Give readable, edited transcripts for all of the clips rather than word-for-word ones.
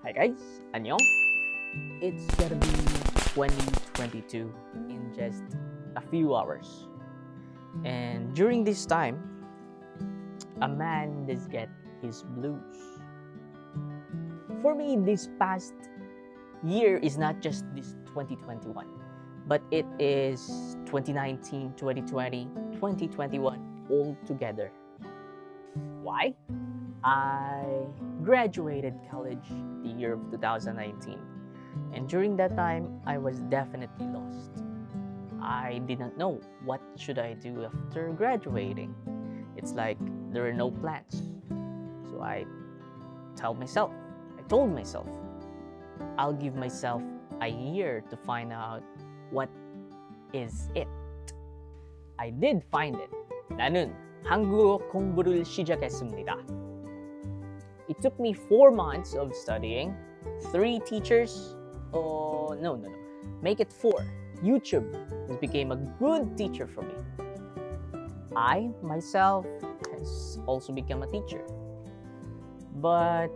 Hi guys, annyeong. It's gonna be 2022 in just a few hours. And during this time, a man does get his blues. For me, this past year is not just this 2021, but it is 2019, 2020, 2021 all together. Why? I graduated college the year of 2019, and during that time I was definitely lost. I didn't know what should I do after graduating. It's like there are no plans. So I told myself, I'll give myself a year to find out what is it. I did find it. 나는 한국어 공부를 시작했습니다. It took me 4 months of studying, 3 teachers. Oh, no. Make it 4. YouTube has became a good teacher for me. I, myself, has also become a teacher. But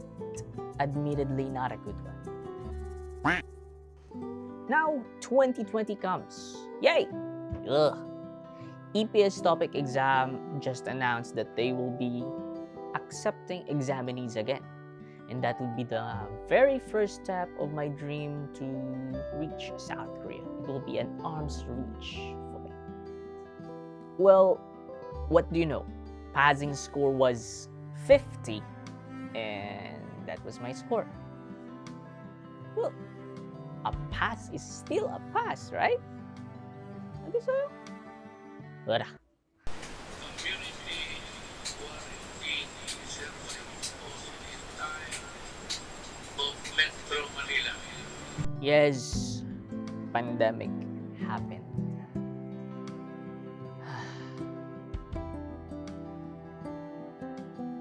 admittedly not a good one. Now 2020 comes. Yay! Ugh. EPS topic exam just announced that they will be accepting examinees again, and that will be the very first step of my dream to reach South Korea. It will be an arm's reach for me. Well, what do you know? Passing score was 50, and that was my score. Well, a pass is still a pass, right? I guess so. Wala. Yes, pandemic happened.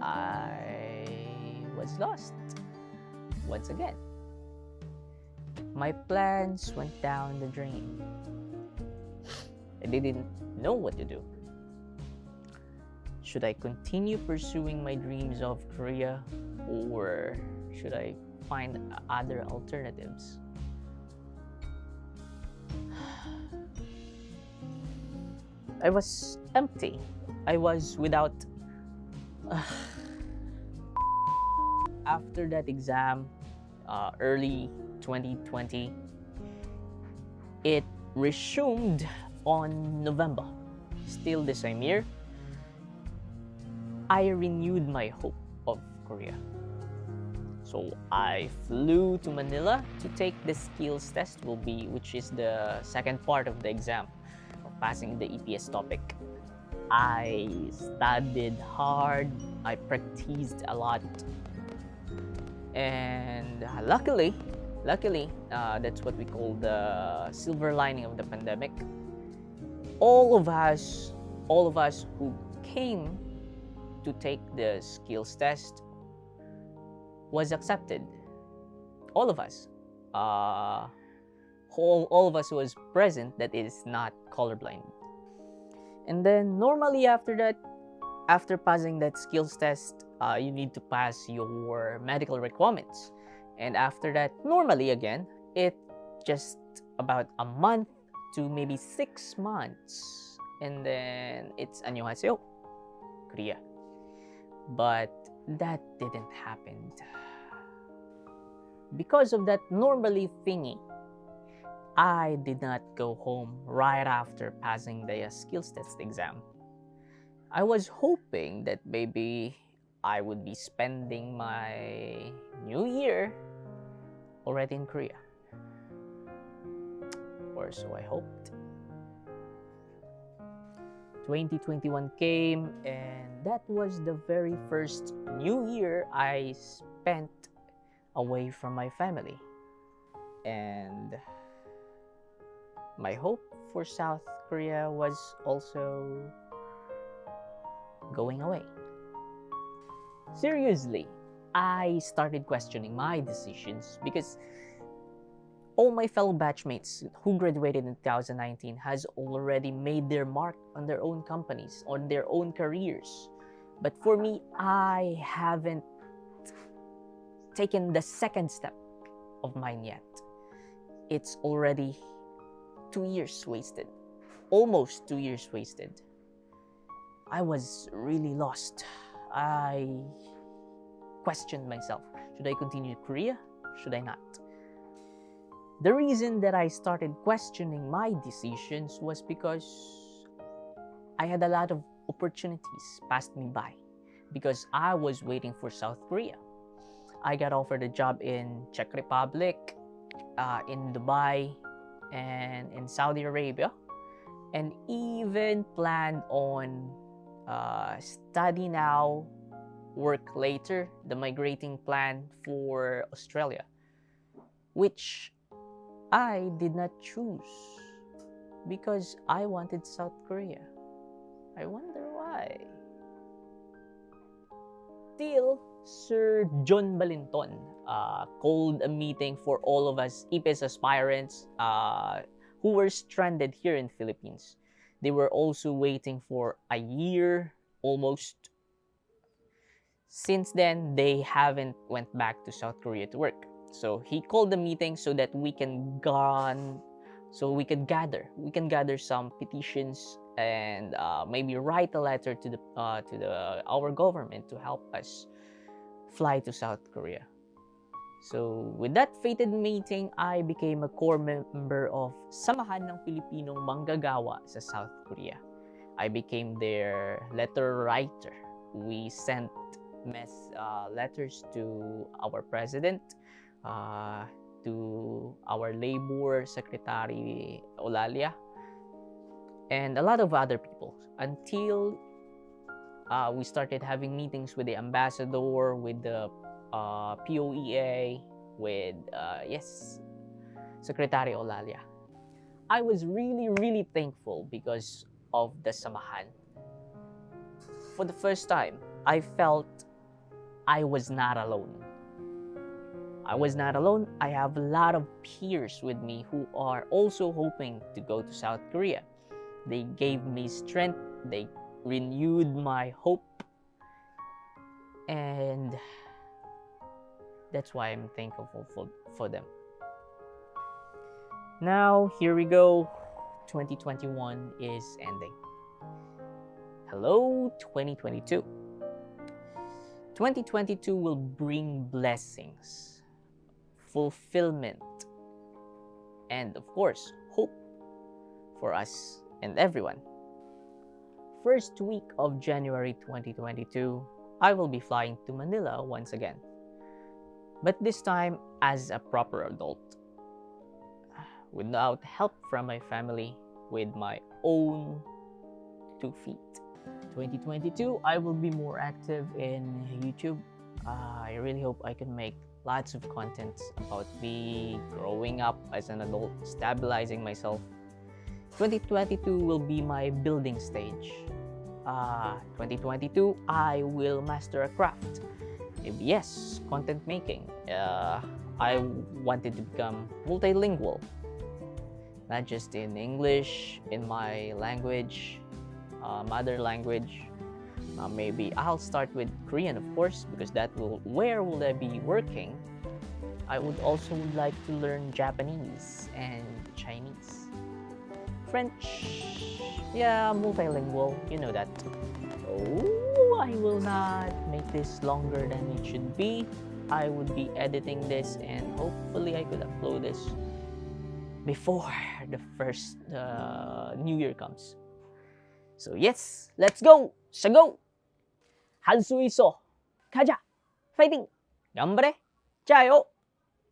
I was lost once again. My plans went down the drain. I didn't know what to do. Should I continue pursuing my dreams of Korea, or should I find other alternatives? I was empty. I was without. After that exam, early 2020, it resumed on November. Still the same year, I renewed my hope of Korea. So I flew to Manila to take the skills test, which is the second part of the exam of passing the EPS topic. I studied hard, I practiced a lot, and luckily, that's what we call the silver lining of the pandemic. All of us who came to take the skills test was accepted. All of us. All of us who was present that is not colorblind. And then normally after that, after passing that skills test, you need to pass your medical requirements. And after that, normally again, it just about a month to maybe 6 months. And then it's 안녕하세요, Korea. But that didn't happen. Because of that normally thingy, I did not go home right after passing the skills test exam. I was hoping that maybe I would be spending my new year already in Korea. Or so I hoped. 2021 came, and that was the very first new year I spent away from my family. And my hope for South Korea was also going away. Seriously, I started questioning my decisions because all my fellow batchmates who graduated in 2019 has already made their mark on their own companies, on their own careers. But for me, I haven't taken the second step of mine yet. It's already 2 years wasted. Almost 2 years wasted. I was really lost. I questioned myself. Should I continue Korea? Should I not? The reason that I started questioning my decisions was because I had a lot of opportunities passed me by because I was waiting for South Korea. I got offered a job in Czech Republic, in Dubai, and in Saudi Arabia, and even planned on study now, work later, the migrating plan for Australia, which I did not choose because I wanted South Korea. I wonder why. Still, Sir John Balinton called a meeting for all of us IPES aspirants who were stranded here in Philippines. They were also waiting for a year almost. Since then, they haven't went back to South Korea to work. So he called the meeting so that we can gather some petitions and maybe write a letter to our government to help us fly to South Korea. So with that fated meeting, I became a core member of Samahan ng Pilipinong Manggagawa sa South Korea. I became their letter writer. We sent letters to our president, to our labor secretary Olalia, and a lot of other people until we started having meetings with the ambassador, with the POEA, with Secretary Olalia. I was really thankful because of the Samahan. For the first time, I felt I was not alone. I was not alone. I have a lot of peers with me who are also hoping to go to South Korea. They gave me strength. They renewed my hope. And that's why I'm thankful for them. Now, here we go. 2021 is ending. Hello, 2022. 2022 will bring blessings, fulfillment, and of course, hope for us and everyone. First week of January 2022, I will be flying to Manila once again. But this time as a proper adult, without help from my family, with my own 2 feet. 2022, I will be more active in YouTube. I really hope I can make lots of content about me growing up as an adult, stabilizing myself. 2022 will be my building stage. 2022, I will master a craft. Yes, content making. I wanted to become multilingual, not just in English, in my language, mother language. Maybe I'll start with Korean, of course, because where will I be working? I would also like to learn Japanese and Chinese. French, yeah, multilingual, you know that. Oh, I will not make this longer than it should be. I would be editing this and hopefully I could upload this before the first New Year comes. So yes, let's go! Go! 할 수 있어! 가자! 파이팅! 頑張れ! 加油!